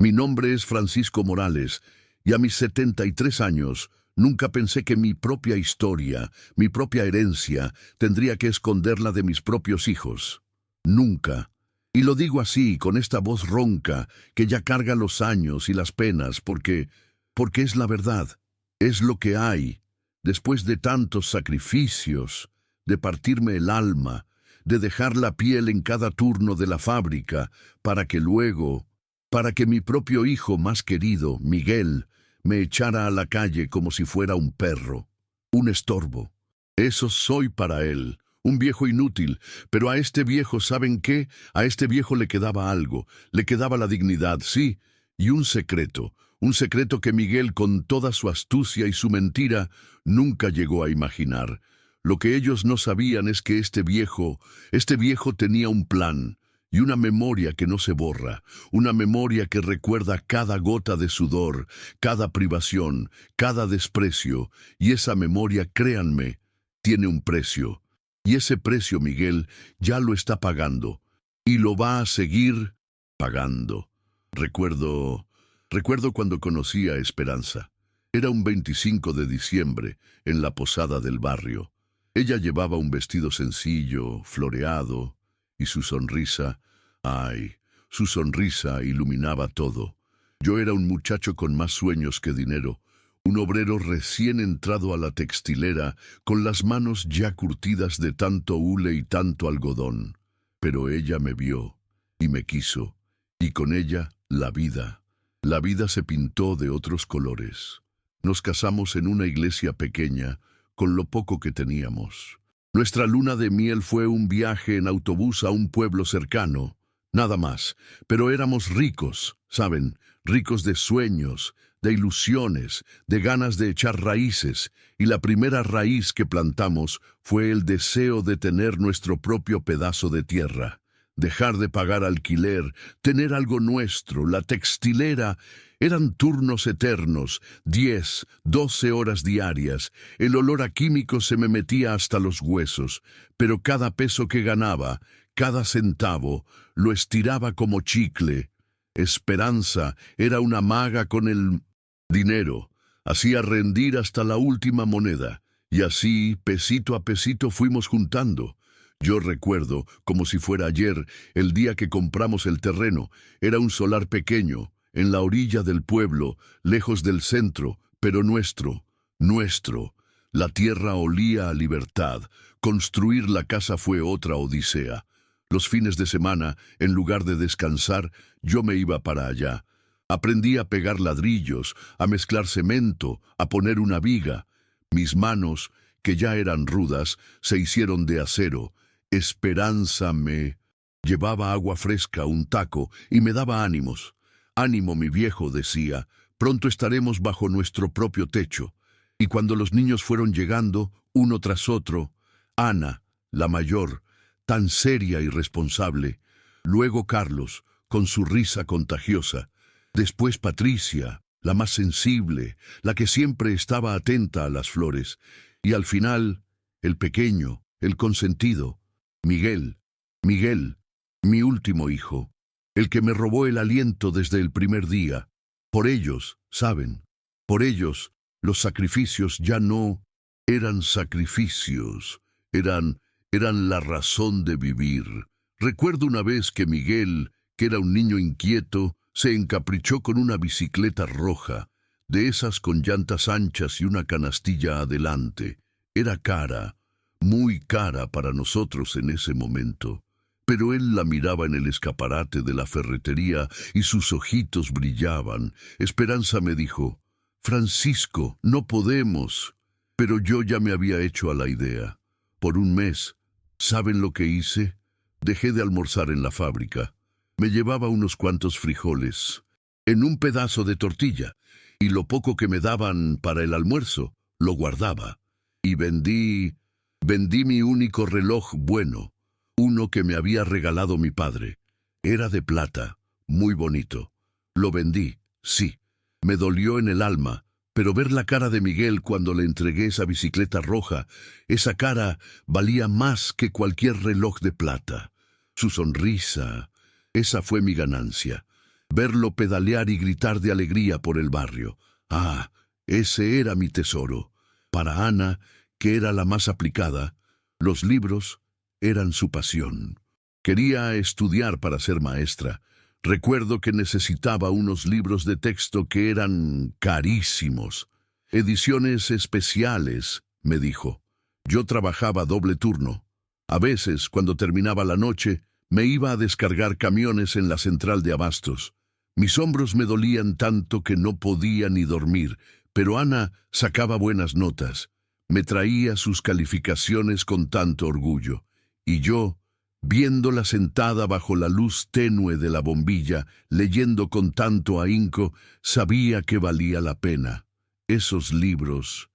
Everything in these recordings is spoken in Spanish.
Mi nombre es Francisco Morales, y a mis 73 años nunca pensé que mi propia historia, mi propia herencia, tendría que esconderla de mis propios hijos. Nunca. Y lo digo así, con esta voz ronca, que ya carga los años y las penas, porque es la verdad, es lo que hay. Después de tantos sacrificios, de partirme el alma, de dejar la piel en cada turno de la fábrica, para que mi propio hijo más querido, Miguel, me echara a la calle como si fuera un perro, un estorbo. Eso soy para él, un viejo inútil, pero a este viejo, ¿saben qué? A este viejo le quedaba algo, le quedaba la dignidad, sí, y un secreto que Miguel, con toda su astucia y su mentira, nunca llegó a imaginar. Lo que ellos no sabían es que este viejo tenía un plan y una memoria que no se borra, una memoria que recuerda cada gota de sudor, cada privación, cada desprecio, y esa memoria, créanme, tiene un precio. Y ese precio Miguel ya lo está pagando, y lo va a seguir pagando. Recuerdo cuando conocí a Esperanza. Era un 25 de diciembre, en la posada del barrio. Ella llevaba un vestido sencillo, floreado, y su sonrisa, su sonrisa iluminaba todo. Yo era un muchacho con más sueños que dinero, un obrero recién entrado a la textilera, con las manos ya curtidas de tanto hule y tanto algodón. Pero ella me vio, y me quiso, y con ella la vida. La vida se pintó de otros colores. Nos casamos en una iglesia pequeña, con lo poco que teníamos. Nuestra luna de miel fue un viaje en autobús a un pueblo cercano, nada más, pero éramos ricos, ¿saben? Ricos de sueños, de ilusiones, de ganas de echar raíces, y la primera raíz que plantamos fue el deseo de tener nuestro propio pedazo de tierra, dejar de pagar alquiler, tener algo nuestro. La textilera eran turnos eternos, 10, 12 horas diarias. El olor a químicos se me metía hasta los huesos, pero cada peso que ganaba, cada centavo, lo estiraba como chicle. Esperanza era una maga con el dinero, hacía rendir hasta la última moneda, y así, pesito a pesito, fuimos juntando. Yo recuerdo, como si fuera ayer, el día que compramos el terreno. Era un solar pequeño, en la orilla del pueblo, lejos del centro, pero nuestro. La tierra olía a libertad. Construir la casa fue otra odisea. Los fines de semana, en lugar de descansar, yo me iba para allá. Aprendí a pegar ladrillos, a mezclar cemento, a poner una viga. Mis manos, que ya eran rudas, se hicieron de acero. Esperanza me llevaba agua fresca, un taco, y me daba ánimos. Ánimo, mi viejo, decía, pronto estaremos bajo nuestro propio techo. Y cuando los niños fueron llegando, uno tras otro, Ana, la mayor, tan seria y responsable, luego Carlos, con su risa contagiosa, después Patricia, la más sensible, la que siempre estaba atenta a las flores, y al final, el pequeño, el consentido, Miguel, mi último hijo, el que me robó el aliento desde el primer día. Por ellos, ¿saben? Por ellos, los sacrificios ya no eran sacrificios, eran la razón de vivir. Recuerdo una vez que Miguel, que era un niño inquieto, se encaprichó con una bicicleta roja, de esas con llantas anchas y una canastilla adelante. Era cara, muy cara para nosotros en ese momento, pero él la miraba en el escaparate de la ferretería y sus ojitos brillaban. Esperanza me dijo, «Francisco, no podemos». Pero yo ya me había hecho a la idea. Por un mes, ¿saben lo que hice? Dejé de almorzar en la fábrica. Me llevaba unos cuantos frijoles en un pedazo de tortilla, y lo poco que me daban para el almuerzo lo guardaba. Y vendí mi único reloj bueno, uno que me había regalado mi padre. Era de plata, muy bonito. Lo vendí, sí. Me dolió en el alma, pero ver la cara de Miguel cuando le entregué esa bicicleta roja, esa cara valía más que cualquier reloj de plata. Su sonrisa, esa fue mi ganancia. verlo pedalear y gritar de alegría por el barrio. Ah, ese era mi tesoro. Para Ana, que era la más aplicada, los libros eran su pasión. Quería estudiar para ser maestra. Recuerdo que necesitaba unos libros de texto que eran carísimos. Ediciones especiales, me dijo. Yo trabajaba doble turno. A veces, cuando terminaba la noche, me iba a descargar camiones en la central de abastos. Mis hombros me dolían tanto que no podía ni dormir, pero Ana sacaba buenas notas. Me traía sus calificaciones con tanto orgullo. Y yo, viéndola sentada bajo la luz tenue de la bombilla, leyendo con tanto ahínco, sabía que valía la pena. Esos libros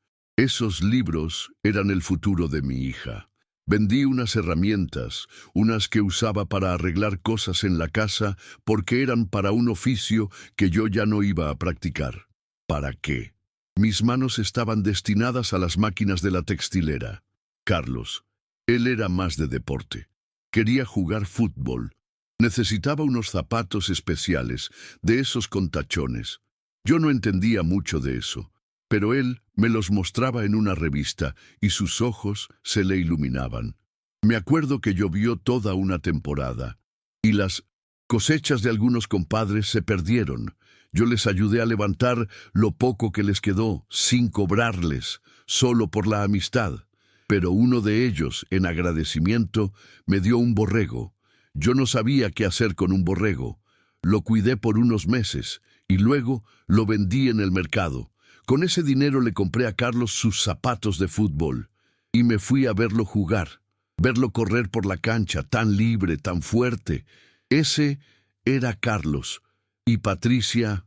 eran el futuro de mi hija. Vendí unas herramientas, unas que usaba para arreglar cosas en la casa, porque eran para un oficio que yo ya no iba a practicar. ¿Para qué? Mis manos estaban destinadas a las máquinas de la textilera. Carlos, él era más de deporte. Quería jugar fútbol. Necesitaba unos zapatos especiales, de esos con tachones. Yo no entendía mucho de eso, pero él me los mostraba en una revista y sus ojos se le iluminaban. Me acuerdo que llovió toda una temporada y las cosechas de algunos compadres se perdieron. Yo les ayudé a levantar lo poco que les quedó, sin cobrarles, solo por la amistad. Pero uno de ellos, en agradecimiento, me dio un borrego. Yo no sabía qué hacer con un borrego. Lo cuidé por unos meses y luego lo vendí en el mercado. Con ese dinero le compré a Carlos sus zapatos de fútbol y me fui a verlo jugar, verlo correr por la cancha, tan libre, tan fuerte. Ese era Carlos. Y Patricia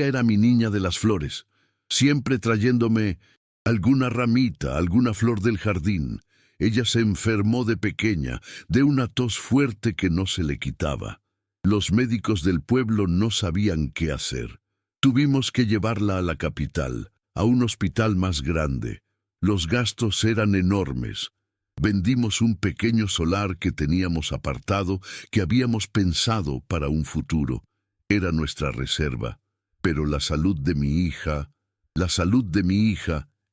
era mi niña de las flores, siempre trayéndome alguna ramita, alguna flor del jardín. Ella se enfermó de pequeña, de una tos fuerte que no se le quitaba. Los médicos del pueblo no sabían qué hacer. Tuvimos que llevarla a la capital, a un hospital más grande. Los gastos eran enormes. Vendimos un pequeño solar que teníamos apartado, que habíamos pensado para un futuro. Era nuestra reserva. Pero la salud de mi hija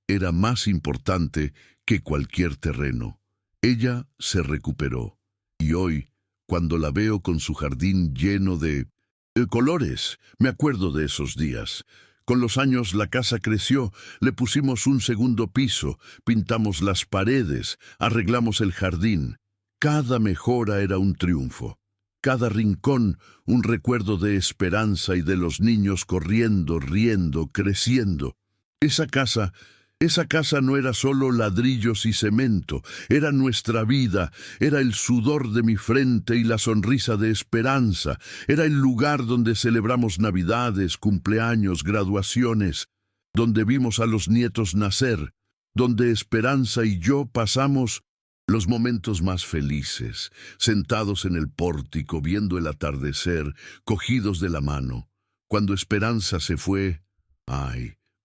era más importante que cualquier terreno. Ella se recuperó. Y hoy, cuando la veo con su jardín lleno de colores, me acuerdo de esos días. Con los años la casa creció, le pusimos un segundo piso, pintamos las paredes, arreglamos el jardín. Cada mejora era un triunfo. Cada rincón un recuerdo de esperanza y de los niños corriendo, riendo, creciendo. Esa casa no era solo ladrillos y cemento, era nuestra vida, era el sudor de mi frente y la sonrisa de esperanza, era el lugar donde celebramos Navidades, cumpleaños, graduaciones, donde vimos a los nietos nacer, donde Esperanza y yo pasamos los momentos más felices, sentados en el pórtico, viendo el atardecer, cogidos de la mano. Cuando Esperanza se fue,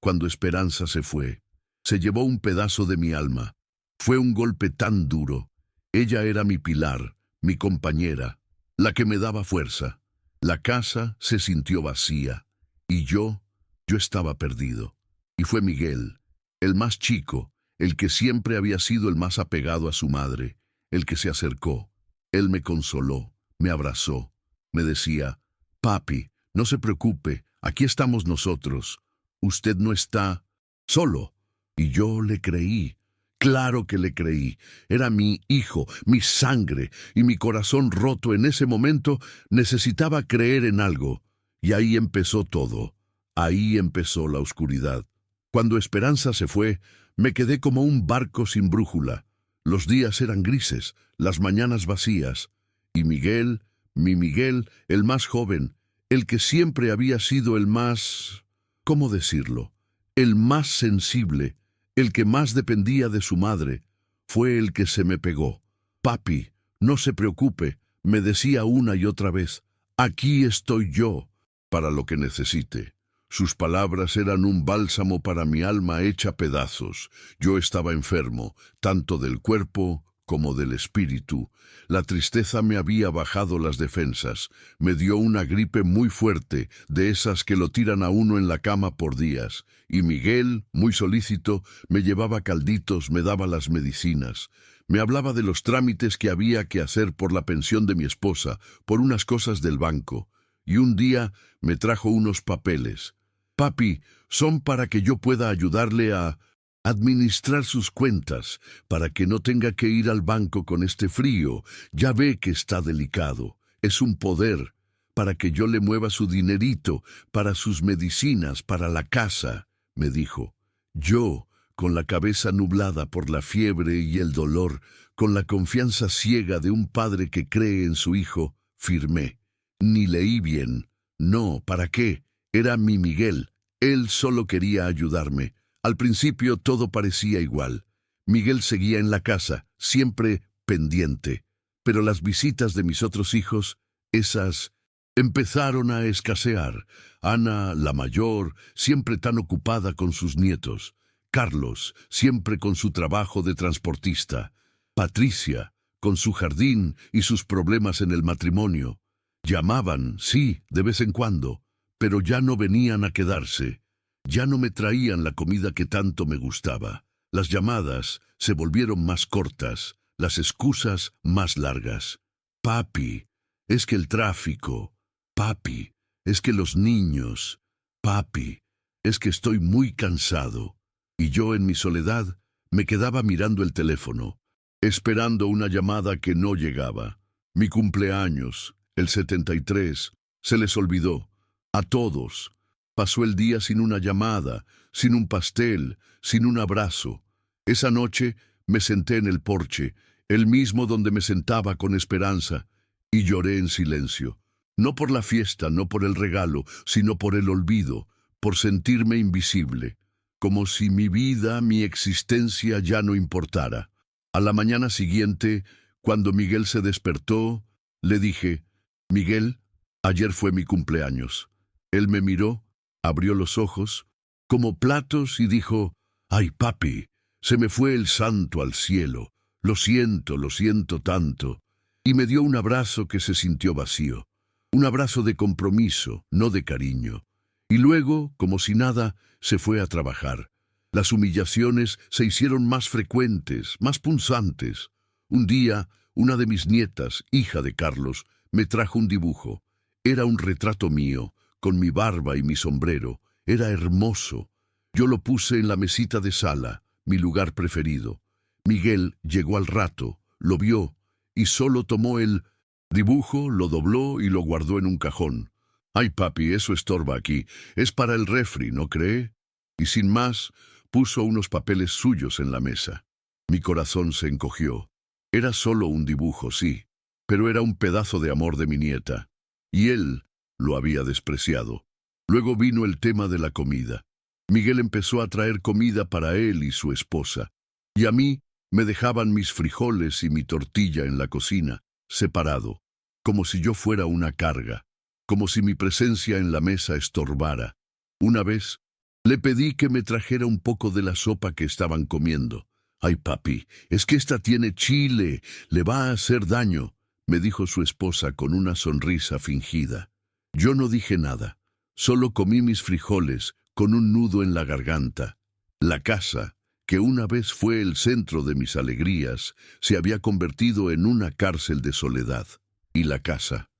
cuando Esperanza se fue, se llevó un pedazo de mi alma. Fue un golpe tan duro. Ella era mi pilar, mi compañera, la que me daba fuerza. La casa se sintió vacía, y yo estaba perdido. Y fue Miguel, el más chico, el que siempre había sido el más apegado a su madre, el que se acercó. Él me consoló, me abrazó, me decía: «Papi, no se preocupe, aquí estamos nosotros. Usted no está solo». Y yo le creí. Claro que le creí. Era mi hijo, mi sangre, y mi corazón roto en ese momento necesitaba creer en algo. Y ahí empezó todo. Ahí empezó la oscuridad. Cuando Esperanza se fue, me quedé como un barco sin brújula. Los días eran grises, las mañanas vacías. Y Miguel, mi Miguel, el más joven, el que siempre había sido el más, ¿cómo decirlo?, el más sensible, el que más dependía de su madre, fue el que se me pegó. «Papi, no se preocupe», me decía una y otra vez. «Aquí estoy yo, para lo que necesite». Sus palabras eran un bálsamo para mi alma hecha pedazos. Yo estaba enfermo, tanto del cuerpo como del espíritu. La tristeza me había bajado las defensas. Me dio una gripe muy fuerte, de esas que lo tiran a uno en la cama por días. Y Miguel, muy solícito, me llevaba calditos, me daba las medicinas. Me hablaba de los trámites que había que hacer por la pensión de mi esposa, por unas cosas del banco. Y un día me trajo unos papeles. Papi, son para que yo pueda ayudarle a administrar sus cuentas, para que no tenga que ir al banco con este frío. Ya ve que está delicado. Es un poder, para que yo le mueva su dinerito, para sus medicinas, para la casa, me dijo. Yo, con la cabeza nublada por la fiebre y el dolor, con la confianza ciega de un padre que cree en su hijo, firmé. Ni leí bien. No, ¿para qué? Era mi Miguel. Él solo quería ayudarme. Al principio todo parecía igual. Miguel seguía en la casa, siempre pendiente. Pero las visitas de mis otros hijos, esas, empezaron a escasear. Ana, la mayor, siempre tan ocupada con sus nietos. Carlos, siempre con su trabajo de transportista. Patricia, con su jardín y sus problemas en el matrimonio. Llamaban, sí, de vez en cuando, pero ya no venían a quedarse. Ya no me traían la comida que tanto me gustaba. Las llamadas se volvieron más cortas, las excusas más largas. Papi, es que el tráfico. Papi, es que los niños. Papi, es que estoy muy cansado. Y yo en mi soledad me quedaba mirando el teléfono, esperando una llamada que no llegaba. Mi cumpleaños, el 73, se les olvidó. A todos. Pasó el día sin una llamada, sin un pastel, sin un abrazo. Esa noche me senté en el porche, el mismo donde me sentaba con Esperanza, y lloré en silencio. No por la fiesta, no por el regalo, sino por el olvido, por sentirme invisible, como si mi vida, mi existencia ya no importara. A la mañana siguiente, cuando Miguel se despertó, le dije, Miguel, ayer fue mi cumpleaños. Él me miró, abrió los ojos, como platos, y dijo, «Ay, papi, se me fue el santo al cielo. Lo siento tanto». Y me dio un abrazo que se sintió vacío. Un abrazo de compromiso, no de cariño. Y luego, como si nada, se fue a trabajar. Las humillaciones se hicieron más frecuentes, más punzantes. Un día, una de mis nietas, hija de Carlos, me trajo un dibujo. Era un retrato mío, con mi barba y mi sombrero. Era hermoso. Yo lo puse en la mesita de sala, mi lugar preferido. Miguel llegó al rato, lo vio, y solo tomó el dibujo, lo dobló y lo guardó en un cajón. «Ay, papi, eso estorba aquí. Es para el refri, ¿no cree?» Y sin más, puso unos papeles suyos en la mesa. Mi corazón se encogió. Era solo un dibujo, sí, pero era un pedazo de amor de mi nieta. Y él lo había despreciado. Luego vino el tema de la comida. Miguel empezó a traer comida para él y su esposa. Y a mí me dejaban mis frijoles y mi tortilla en la cocina, separado, como si yo fuera una carga, como si mi presencia en la mesa estorbara. Una vez le pedí que me trajera un poco de la sopa que estaban comiendo. «Ay, papi, es que esta tiene chile, le va a hacer daño», me dijo su esposa con una sonrisa fingida. Yo no dije nada, solo comí mis frijoles con un nudo en la garganta. La casa, que una vez fue el centro de mis alegrías, se había convertido en una cárcel de soledad. Y la casa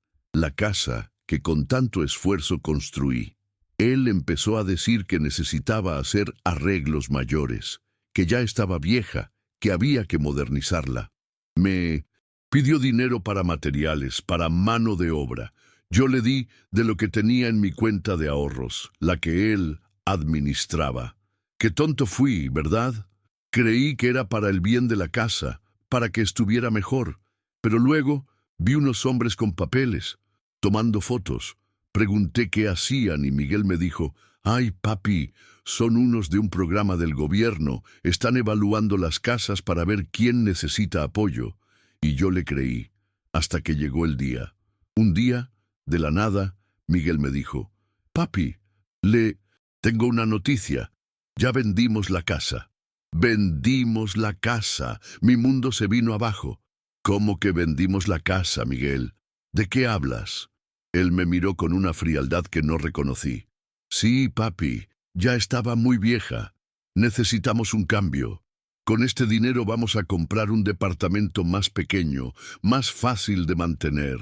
que con tanto esfuerzo construí. Él empezó a decir que necesitaba hacer arreglos mayores, que ya estaba vieja, que había que modernizarla. Me pidió dinero para materiales, para mano de obra. Yo le di de lo que tenía en mi cuenta de ahorros, la que él administraba. Qué tonto fui, ¿verdad? Creí que era para el bien de la casa, para que estuviera mejor. Pero luego vi unos hombres con papeles, tomando fotos. Pregunté qué hacían y Miguel me dijo, «Ay, papi, son unos de un programa del gobierno. Están evaluando las casas para ver quién necesita apoyo». Y yo le creí, hasta que llegó el día. Un día, de la nada, Miguel me dijo, «Papi, tengo una noticia. Ya vendimos la casa». Vendimos la casa. Mi mundo se vino abajo. ¿Cómo que vendimos la casa, Miguel? ¿De qué hablas? Él me miró con una frialdad que no reconocí. Sí, papi, ya estaba muy vieja. Necesitamos un cambio. Con este dinero vamos a comprar un departamento más pequeño, más fácil de mantener.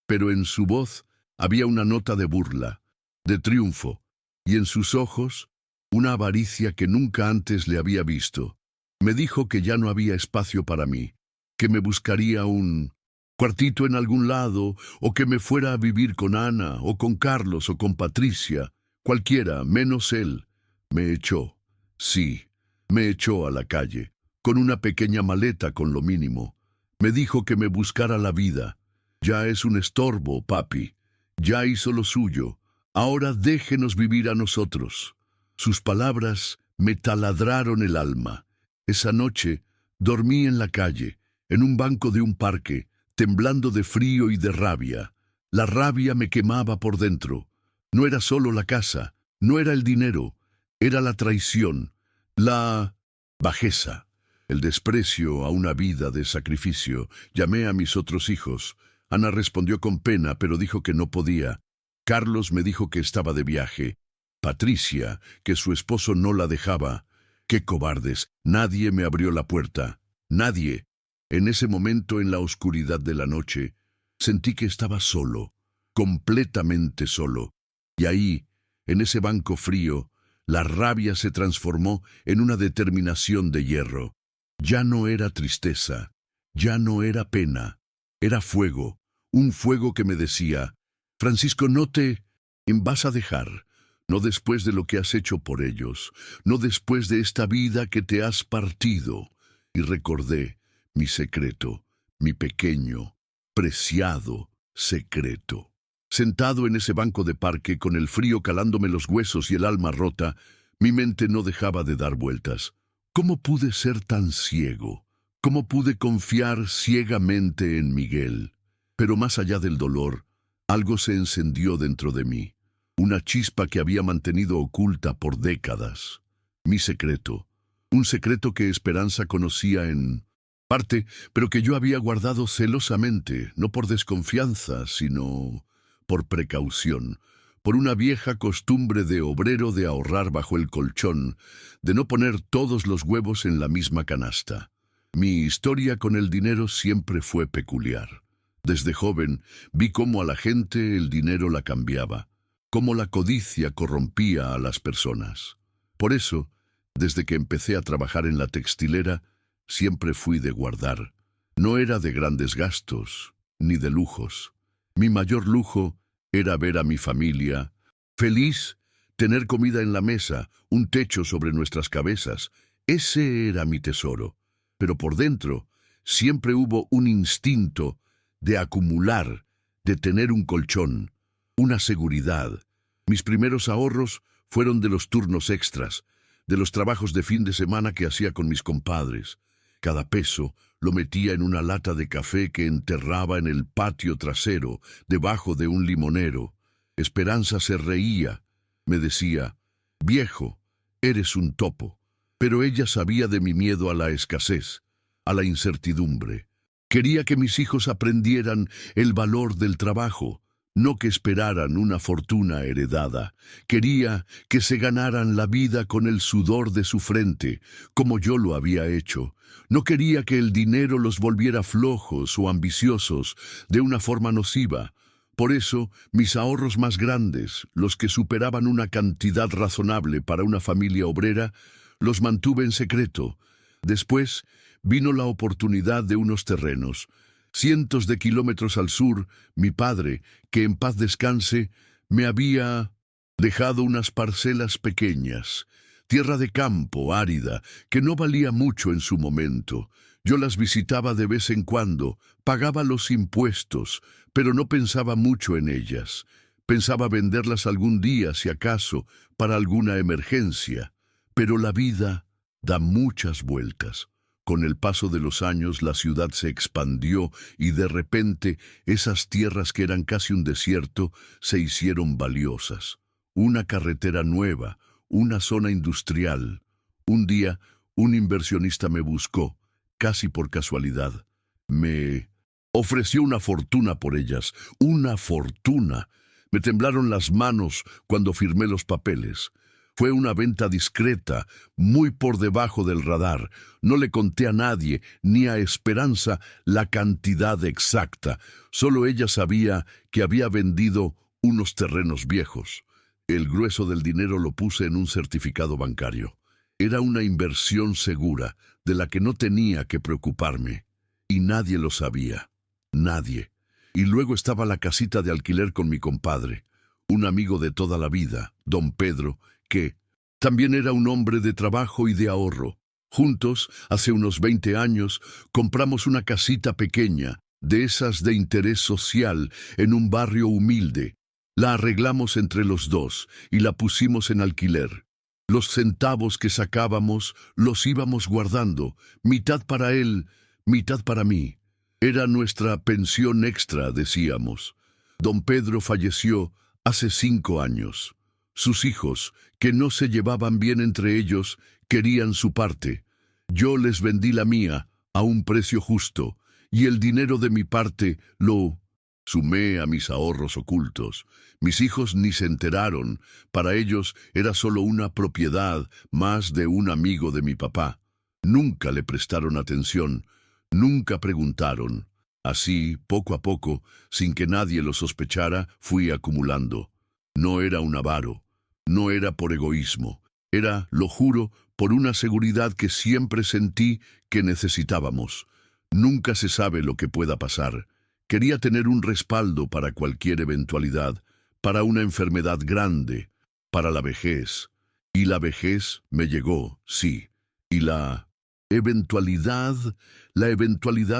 Pero en su voz había una nota de burla, de triunfo, y en sus ojos una avaricia que nunca antes le había visto. Me dijo que ya no había espacio para mí, que me buscaría un cuartito en algún lado, o que me fuera a vivir con Ana, o con Carlos, o con Patricia, cualquiera, menos él. Me echó, sí, me echó a la calle, con una pequeña maleta con lo mínimo. Me dijo que me buscara la vida. Ya es un estorbo, papi. Ya hizo lo suyo. Ahora déjenos vivir a nosotros. Sus palabras me taladraron el alma. Esa noche dormí en la calle, en un banco de un parque, temblando de frío y de rabia. La rabia me quemaba por dentro. No era solo la casa, no era el dinero, era la traición, la bajeza, el desprecio a una vida de sacrificio. Llamé a mis otros hijos. Ana respondió con pena, pero dijo que no podía. Carlos me dijo que estaba de viaje. Patricia, que su esposo no la dejaba. ¡Qué cobardes! Nadie me abrió la puerta. Nadie. En ese momento, en la oscuridad de la noche, sentí que estaba solo, completamente solo. Y ahí, en ese banco frío, la rabia se transformó en una determinación de hierro. Ya no era tristeza, ya no era pena, era fuego, un fuego que me decía: Francisco, no te vas a dejar, no después de lo que has hecho por ellos, no después de esta vida que te has partido. Y recordé mi secreto, mi pequeño, preciado secreto. Sentado en ese banco de parque, con el frío calándome los huesos y el alma rota, mi mente no dejaba de dar vueltas. ¿Cómo pude ser tan ciego? ¿Cómo pude confiar ciegamente en Miguel? Pero más allá del dolor, algo se encendió dentro de mí, una chispa que había mantenido oculta por décadas. Mi secreto, un secreto que Esperanza conocía en parte, pero que yo había guardado celosamente, no por desconfianza, sino por precaución, por una vieja costumbre de obrero de ahorrar bajo el colchón, de no poner todos los huevos en la misma canasta. Mi historia con el dinero siempre fue peculiar. Desde joven vi cómo a la gente el dinero la cambiaba, cómo la codicia corrompía a las personas. Por eso, desde que empecé a trabajar en la textilera, siempre fui de guardar. No era de grandes gastos, ni de lujos. Mi mayor lujo era ver a mi familia feliz, tener comida en la mesa, un techo sobre nuestras cabezas. Ese era mi tesoro. Pero por dentro siempre hubo un instinto de acumular, de tener un colchón, una seguridad. Mis primeros ahorros fueron de los turnos extras, de los trabajos de fin de semana que hacía con mis compadres. Cada peso lo metía en una lata de café que enterraba en el patio trasero, debajo de un limonero. Esperanza se reía. Me decía: «Viejo, eres un topo». Pero ella sabía de mi miedo a la escasez, a la incertidumbre. Quería que mis hijos aprendieran el valor del trabajo, no que esperaran una fortuna heredada. Quería que se ganaran la vida con el sudor de su frente, como yo lo había hecho. No quería que el dinero los volviera flojos o ambiciosos de una forma nociva. Por eso, mis ahorros más grandes, los que superaban una cantidad razonable para una familia obrera, los mantuve en secreto. Después vino la oportunidad de unos terrenos. Cientos de kilómetros al sur, mi padre, que en paz descanse, me había dejado unas parcelas pequeñas, tierra de campo, árida, que no valía mucho en su momento. Yo las visitaba de vez en cuando, pagaba los impuestos, pero no pensaba mucho en ellas. Pensaba venderlas algún día, si acaso, para alguna emergencia. Pero la vida da muchas vueltas. Con el paso de los años la ciudad se expandió y de repente esas tierras que eran casi un desierto se hicieron valiosas. Una carretera nueva, una zona industrial. Un día Un inversionista me buscó, casi por casualidad. Me ofreció una fortuna por ellas, una fortuna. Me temblaron las manos cuando firmé los papeles. Fue una venta discreta, muy por debajo del radar. No le conté a nadie, ni a Esperanza, la cantidad exacta. Solo ella sabía que había vendido unos terrenos viejos. El grueso del dinero lo puse en un certificado bancario. Era una inversión segura, de la que no tenía que preocuparme. Y nadie lo sabía. Nadie. Y luego estaba la casita de alquiler con mi compadre, un amigo de toda la vida, don Pedro, que también era un hombre de trabajo y de ahorro. Juntos, hace unos 20 años, compramos una casita pequeña, de esas de interés social, en un barrio humilde. La arreglamos entre los dos y la pusimos en alquiler. Los centavos que sacábamos los íbamos guardando, mitad para él, mitad para mí. Era nuestra pensión extra, decíamos. Don Pedro falleció hace 5 años. Sus hijos, que no se llevaban bien entre ellos, querían su parte. Yo les vendí la mía a un precio justo, y el dinero de mi parte lo sumé a mis ahorros ocultos. Mis hijos ni se enteraron. Para ellos era solo una propiedad más de un amigo de mi papá. Nunca le prestaron atención, nunca preguntaron. Así, poco a poco, sin que nadie lo sospechara, fui acumulando. No era un avaro, no era por egoísmo, era, lo juro, por una seguridad que siempre sentí que necesitábamos. Nunca se sabe lo que pueda pasar. Quería tener un respaldo para cualquier eventualidad, para una enfermedad grande, para la vejez. Y la vejez me llegó, sí. Y la eventualidad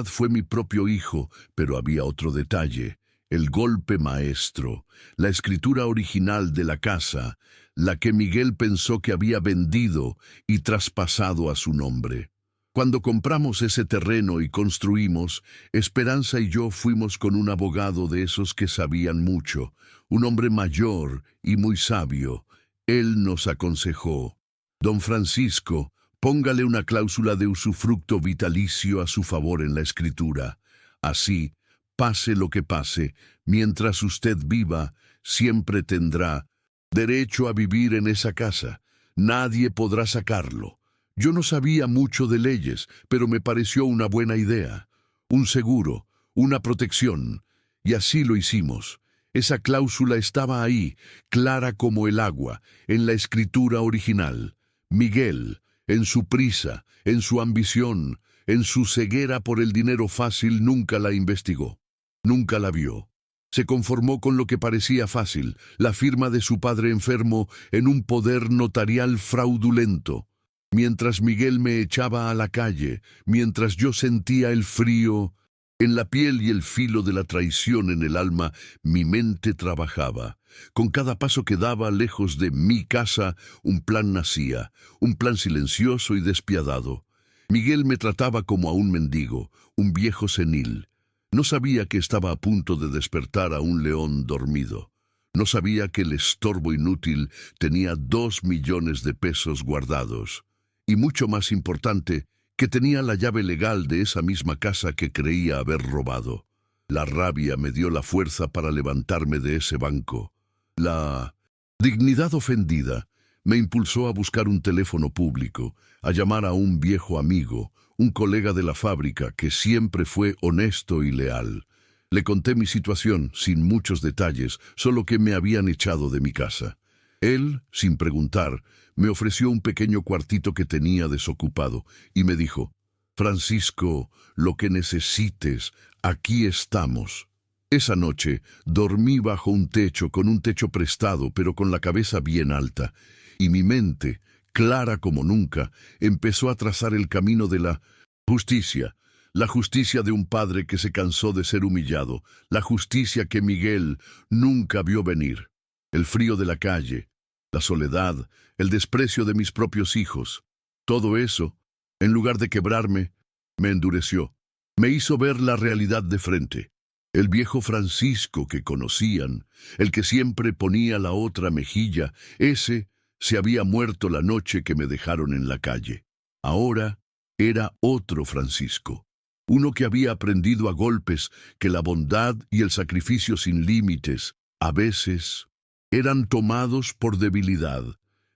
fue mi propio hijo, pero había otro detalle. El golpe maestro, la escritura original de la casa, la que Miguel pensó que había vendido y traspasado a su nombre. Cuando compramos ese terreno y construimos, Esperanza y yo fuimos con un abogado de esos que sabían mucho, un hombre mayor y muy sabio. Él nos aconsejó: Don Francisco, póngale una cláusula de usufructo vitalicio a su favor en la escritura. Así, pase lo que pase, mientras usted viva, siempre tendrá derecho a vivir en esa casa. Nadie podrá sacarlo. Yo no sabía mucho de leyes, pero me pareció una buena idea. Un seguro, una protección. Y así lo hicimos. Esa cláusula estaba ahí, clara como el agua, en la escritura original. Miguel, en su prisa, en su ambición, en su ceguera por el dinero fácil, nunca la investigó. Nunca la vio. Se conformó con lo que parecía fácil, la firma de su padre enfermo en un poder notarial fraudulento. Mientras Miguel me echaba a la calle, mientras yo sentía el frío en la piel y el filo de la traición en el alma, mi mente trabajaba. Con cada paso que daba lejos de mi casa, un plan nacía, un plan silencioso y despiadado. Miguel me trataba como a un mendigo, un viejo senil. No sabía que estaba a punto de despertar a un león dormido. No sabía que el estorbo inútil tenía 2 millones de pesos guardados. Y mucho más importante, que tenía la llave legal de esa misma casa que creía haber robado. La rabia me dio la fuerza para levantarme de ese banco. La dignidad ofendida me impulsó a buscar un teléfono público, a llamar a un viejo amigo, un colega de la fábrica que siempre fue honesto y leal. Le conté mi situación, sin muchos detalles, solo que me habían echado de mi casa. Él, sin preguntar, me ofreció un pequeño cuartito que tenía desocupado y me dijo: Francisco, lo que necesites, aquí estamos. Esa noche dormí bajo un techo, con un techo prestado, pero con la cabeza bien alta, y mi mente, clara como nunca, empezó a trazar el camino de la justicia. La justicia de un padre que se cansó de ser humillado, la justicia que Miguel nunca vio venir. El frío de la calle, la soledad, el desprecio de mis propios hijos. Todo eso, en lugar de quebrarme, me endureció. Me hizo ver la realidad de frente. El viejo Francisco que conocían, el que siempre ponía la otra mejilla, ese se había muerto la noche que me dejaron en la calle. Ahora era otro Francisco, uno que había aprendido a golpes que la bondad y el sacrificio sin límites, a veces, eran tomados por debilidad.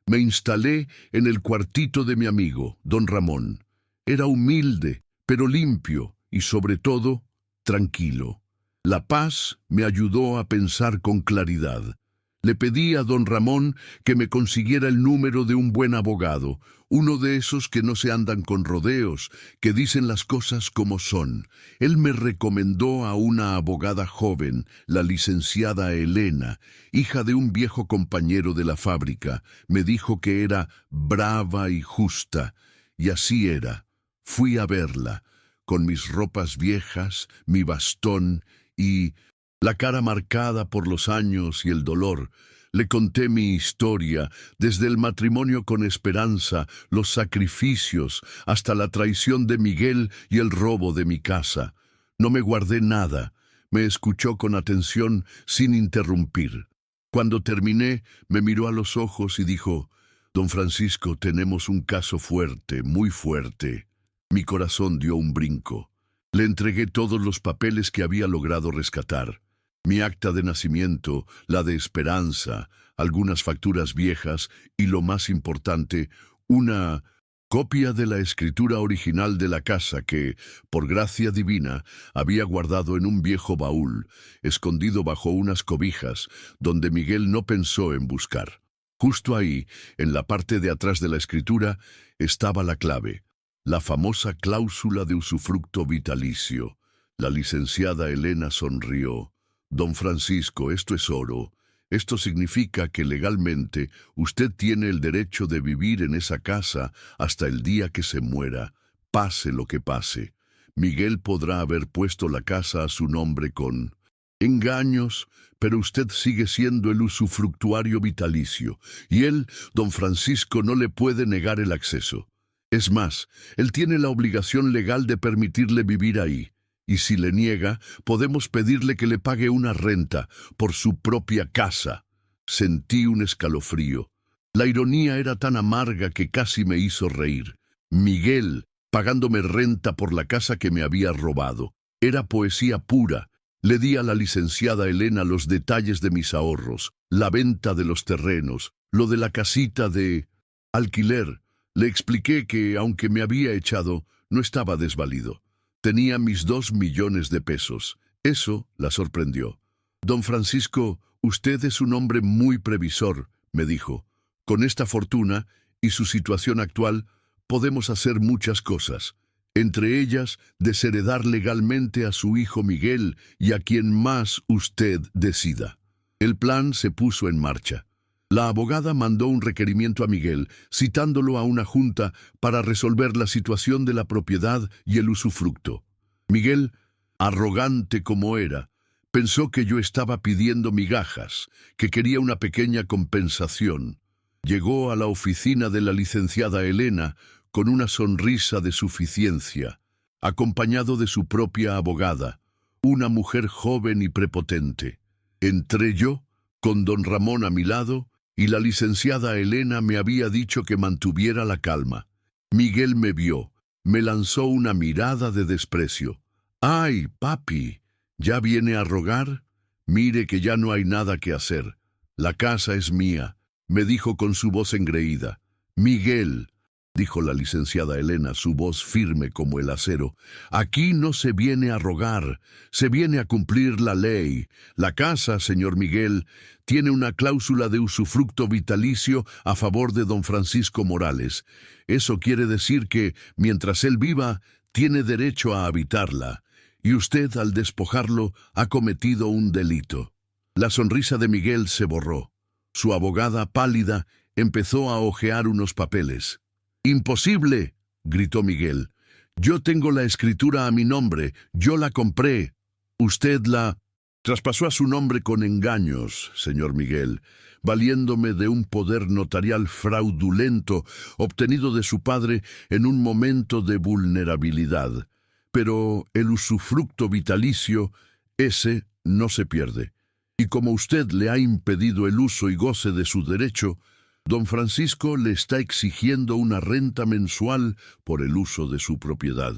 Me instalé en el cuartito de mi amigo, don Ramón. Era humilde, pero limpio y, sobre todo, tranquilo. La paz me ayudó a pensar con claridad. Le pedí a don Ramón que me consiguiera el número de un buen abogado, uno de esos que no se andan con rodeos, que dicen las cosas como son. Él me recomendó a una abogada joven, la licenciada Elena, hija de un viejo compañero de la fábrica. Me dijo que era brava y justa, y así era. Fui a verla, con mis ropas viejas, mi bastón y la cara marcada por los años y el dolor. Le conté mi historia, desde el matrimonio con Esperanza, los sacrificios, hasta la traición de Miguel y el robo de mi casa. No me guardé nada. Me escuchó con atención, sin interrumpir. Cuando terminé, me miró a los ojos y dijo: «Don Francisco, tenemos un caso fuerte, muy fuerte». Mi corazón dio un brinco. Le entregué todos los papeles que había logrado rescatar. Mi acta de nacimiento, la de Esperanza, algunas facturas viejas y, lo más importante, una copia de la escritura original de la casa que, por gracia divina, había guardado en un viejo baúl, escondido bajo unas cobijas, donde Miguel no pensó en buscar. Justo ahí, en la parte de atrás de la escritura, estaba la clave. La famosa cláusula de usufructo vitalicio. La licenciada Elena sonrió. «Don Francisco, esto es oro. Esto significa que legalmente usted tiene el derecho de vivir en esa casa hasta el día que se muera, pase lo que pase. Miguel podrá haber puesto la casa a su nombre con engaños, pero usted sigue siendo el usufructuario vitalicio, y él, don Francisco, no le puede negar el acceso. Es más, él tiene la obligación legal de permitirle vivir ahí, y si le niega, podemos pedirle que le pague una renta por su propia casa». Sentí un escalofrío. La ironía era tan amarga que casi me hizo reír. Miguel, pagándome renta por la casa que me había robado. Era poesía pura. Le di a la licenciada Elena los detalles de mis ahorros, la venta de los terrenos, lo de la casita de alquiler. Le expliqué que, aunque me había echado, no estaba desvalido. Tenía mis 2 millones de pesos. Eso la sorprendió. «Don Francisco, usted es un hombre muy previsor», me dijo. «Con esta fortuna y su situación actual, podemos hacer muchas cosas. Entre ellas, desheredar legalmente a su hijo Miguel y a quien más usted decida». El plan se puso en marcha. La abogada mandó un requerimiento a Miguel, citándolo a una junta para resolver la situación de la propiedad y el usufructo. Miguel, arrogante como era, pensó que yo estaba pidiendo migajas, que quería una pequeña compensación. Llegó a la oficina de la licenciada Elena con una sonrisa de suficiencia, acompañado de su propia abogada, una mujer joven y prepotente. Entré yo, con don Ramón a mi lado, y la licenciada Elena me había dicho que mantuviera la calma. Miguel me vio, me lanzó una mirada de desprecio. «¡Ay, papi! ¿Ya viene a rogar? Mire que ya no hay nada que hacer. La casa es mía», me dijo con su voz engreída. «Miguel», dijo la licenciada Elena, su voz firme como el acero, «aquí no se viene a rogar, se viene a cumplir la ley. La casa, señor Miguel, tiene una cláusula de usufructo vitalicio a favor de don Francisco Morales. Eso quiere decir que, mientras él viva, tiene derecho a habitarla, y usted, al despojarlo, ha cometido un delito». La sonrisa de Miguel se borró. Su abogada, pálida, empezó a hojear unos papeles. «¡Imposible!», gritó Miguel. «Yo tengo la escritura a mi nombre, yo la compré. Usted la traspasó a su nombre con engaños, señor Miguel, valiéndome de un poder notarial fraudulento obtenido de su padre en un momento de vulnerabilidad. Pero el usufructo vitalicio, ese no se pierde. Y como usted le ha impedido el uso y goce de su derecho, Don Francisco le está exigiendo una renta mensual por el uso de su propiedad.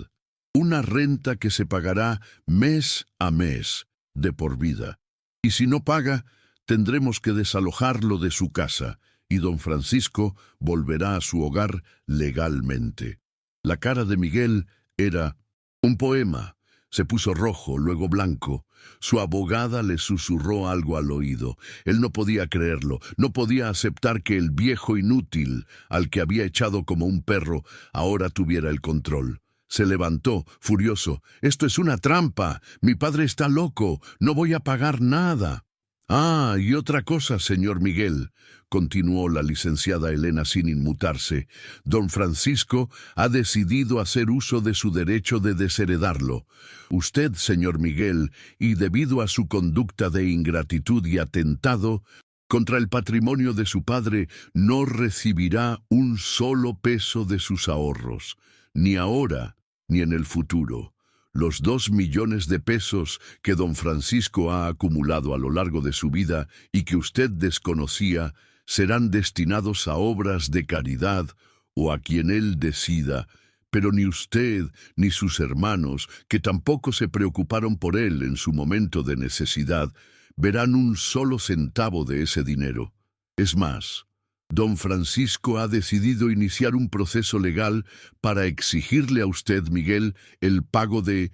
Una renta que se pagará mes a mes, de por vida. Y si no paga, tendremos que desalojarlo de su casa, y don Francisco volverá a su hogar legalmente. La cara de Miguel era un poema. Se puso rojo, luego blanco. Su abogada le susurró algo al oído. Él no podía creerlo, no podía aceptar que el viejo inútil, al que había echado como un perro, ahora tuviera el control. Se levantó, furioso. «Esto es una trampa. Mi padre está loco. No voy a pagar nada». «Ah, y otra cosa, señor Miguel», continuó la licenciada Elena sin inmutarse. «Don Francisco ha decidido hacer uso de su derecho de desheredarlo. Usted, señor Miguel, y debido a su conducta de ingratitud y atentado contra el patrimonio de su padre, no recibirá un solo peso de sus ahorros, ni ahora ni en el futuro. Los 2 millones de pesos que don Francisco ha acumulado a lo largo de su vida y que usted desconocía serán destinados a obras de caridad o a quien él decida, pero ni usted ni sus hermanos, que tampoco se preocuparon por él en su momento de necesidad, verán un solo centavo de ese dinero. Es más, don Francisco ha decidido iniciar un proceso legal para exigirle a usted, Miguel, el pago de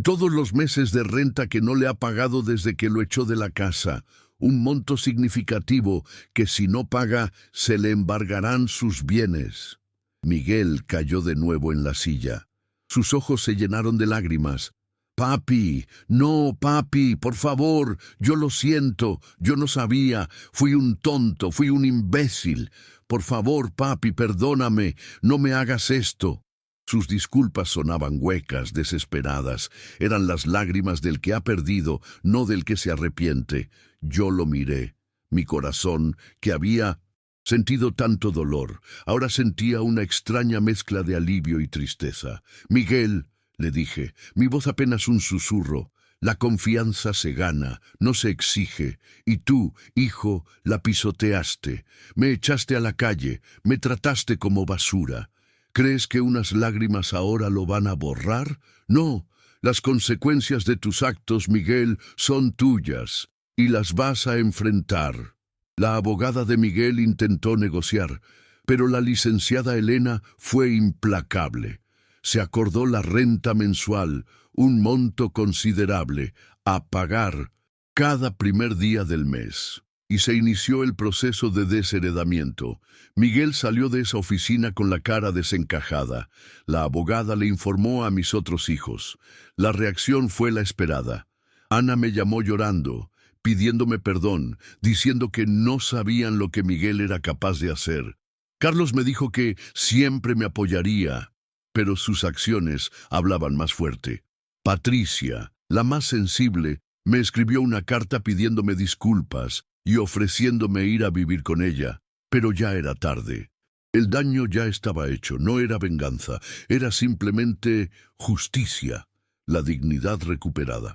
todos los meses de renta que no le ha pagado desde que lo echó de la casa, un monto significativo que si no paga se le embargarán sus bienes. Miguel cayó de nuevo en la silla. Sus ojos se llenaron de lágrimas. «Papi, no, papi, por favor, yo lo siento, yo no sabía, fui un tonto, fui un imbécil. Por favor, papi, perdóname, no me hagas esto». Sus disculpas sonaban huecas, desesperadas. Eran las lágrimas del que ha perdido, no del que se arrepiente. Yo lo miré. Mi corazón, que había sentido tanto dolor, ahora sentía una extraña mezcla de alivio y tristeza. «Miguel», le dije, mi voz apenas un susurro, «la confianza se gana, no se exige, y tú, hijo, la pisoteaste, me echaste a la calle, me trataste como basura. ¿Crees que unas lágrimas ahora lo van a borrar? No, las consecuencias de tus actos, Miguel, son tuyas, y las vas a enfrentar». La abogada de Miguel intentó negociar, pero la licenciada Elena fue implacable. Se acordó la renta mensual, un monto considerable, a pagar cada primer día del mes. Y se inició el proceso de desheredamiento. Miguel salió de esa oficina con la cara desencajada. La abogada le informó a mis otros hijos. La reacción fue la esperada. Ana me llamó llorando, pidiéndome perdón, diciendo que no sabían lo que Miguel era capaz de hacer. Carlos me dijo que siempre me apoyaría, pero sus acciones hablaban más fuerte. Patricia, la más sensible, me escribió una carta pidiéndome disculpas y ofreciéndome ir a vivir con ella, pero ya era tarde. El daño ya estaba hecho, no era venganza, era simplemente justicia, la dignidad recuperada.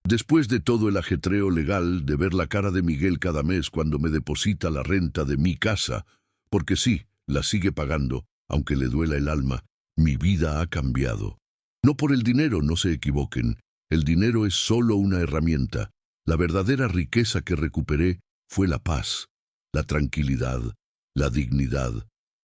Después de todo el ajetreo legal de ver la cara de Miguel cada mes cuando me deposita la renta de mi casa, porque sí, la sigue pagando, aunque le duela el alma, mi vida ha cambiado. No por el dinero, no se equivoquen. El dinero es solo una herramienta. La verdadera riqueza que recuperé fue la paz, la tranquilidad, la dignidad.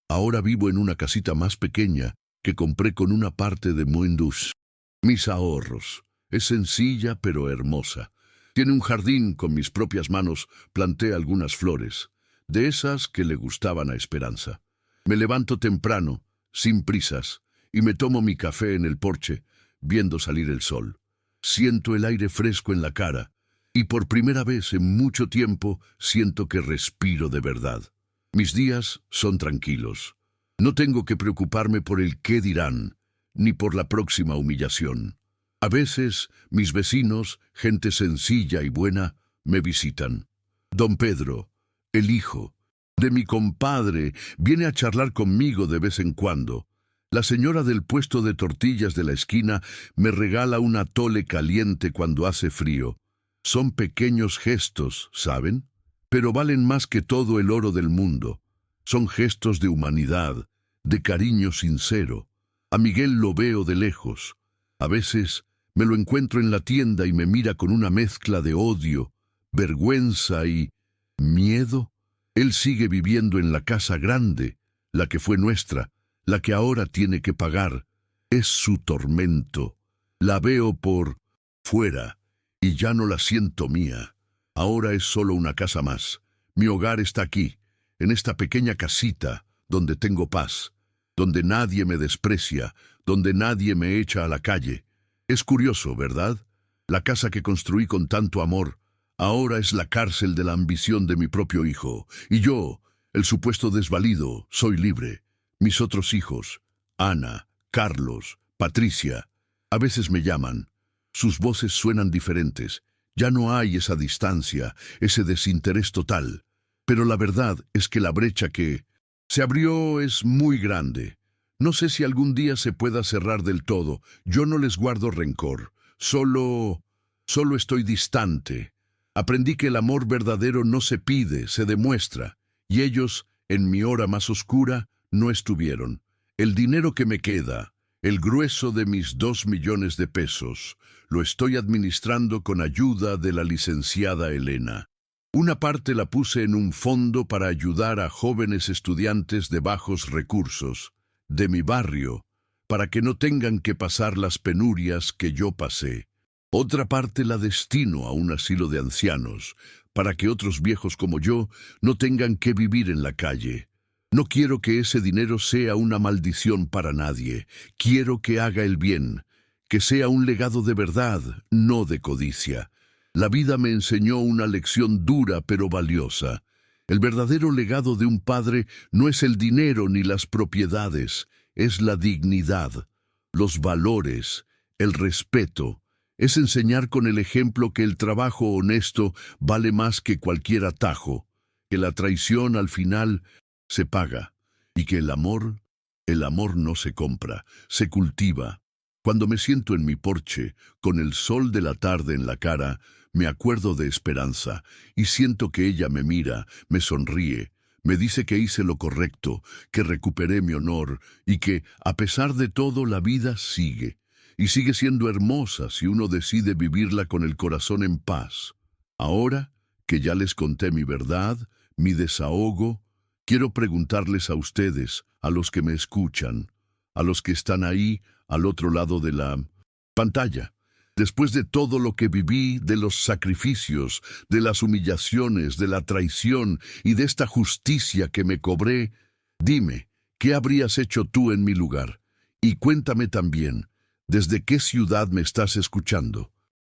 Ahora vivo en una casita más pequeña que compré con una parte de Moindus. Mis ahorros. Es sencilla pero hermosa. Tiene un jardín, con mis propias manos planté algunas flores, de esas que le gustaban a Esperanza. Me levanto temprano, sin prisas, y me tomo mi café en el porche, viendo salir el sol. Siento el aire fresco en la cara, y por primera vez en mucho tiempo siento que respiro de verdad. Mis días son tranquilos. No tengo que preocuparme por el qué dirán, ni por la próxima humillación. A veces, mis vecinos, gente sencilla y buena, me visitan. Don Pedro, el hijo de mi compadre, viene a charlar conmigo de vez en cuando. La señora del puesto de tortillas de la esquina me regala un atole caliente cuando hace frío. Son pequeños gestos, ¿saben? Pero valen más que todo el oro del mundo. Son gestos de humanidad, de cariño sincero. A Miguel lo veo de lejos. A veces me lo encuentro en la tienda y me mira con una mezcla de odio, vergüenza y miedo. Él sigue viviendo en la casa grande, la que fue nuestra, la que ahora tiene que pagar. Es su tormento. La veo por fuera y ya no la siento mía. Ahora es solo una casa más. Mi hogar está aquí, en esta pequeña casita, donde tengo paz, donde nadie me desprecia, donde nadie me echa a la calle. Es curioso, ¿verdad? La casa que construí con tanto amor, ahora es la cárcel de la ambición de mi propio hijo. Y yo, el supuesto desvalido, soy libre. Mis otros hijos, Ana, Carlos, Patricia, a veces me llaman. Sus voces suenan diferentes. Ya no hay esa distancia, ese desinterés total. Pero la verdad es que la brecha que se abrió es muy grande. No sé si algún día se pueda cerrar del todo. Yo no les guardo rencor. Solo estoy distante. Aprendí que el amor verdadero no se pide, se demuestra. Y ellos, en mi hora más oscura, no estuvieron. El dinero que me queda, el grueso de mis 2 millones de pesos, lo estoy administrando con ayuda de la licenciada Elena. Una parte la puse en un fondo para ayudar a jóvenes estudiantes de bajos recursos, de mi barrio, para que no tengan que pasar las penurias que yo pasé. Otra parte la destino a un asilo de ancianos, para que otros viejos como yo no tengan que vivir en la calle. No quiero que ese dinero sea una maldición para nadie. Quiero que haga el bien, que sea un legado de verdad, no de codicia. La vida me enseñó una lección dura pero valiosa. El verdadero legado de un padre no es el dinero ni las propiedades, es la dignidad, los valores, el respeto. Es enseñar con el ejemplo que el trabajo honesto vale más que cualquier atajo, que la traición al final se paga y que el amor no se compra, se cultiva. Cuando me siento en mi porche, con el sol de la tarde en la cara, me acuerdo de Esperanza y siento que ella me mira, me sonríe, me dice que hice lo correcto, que recuperé mi honor y que, a pesar de todo, la vida sigue. Y sigue siendo hermosa si uno decide vivirla con el corazón en paz. Ahora que ya les conté mi verdad, mi desahogo, quiero preguntarles a ustedes, a los que me escuchan, a los que están ahí, al otro lado de la pantalla. Después de todo lo que viví, de los sacrificios, de las humillaciones, de la traición y de esta justicia que me cobré, dime, ¿qué habrías hecho tú en mi lugar? Y cuéntame también, ¿desde qué ciudad me estás escuchando?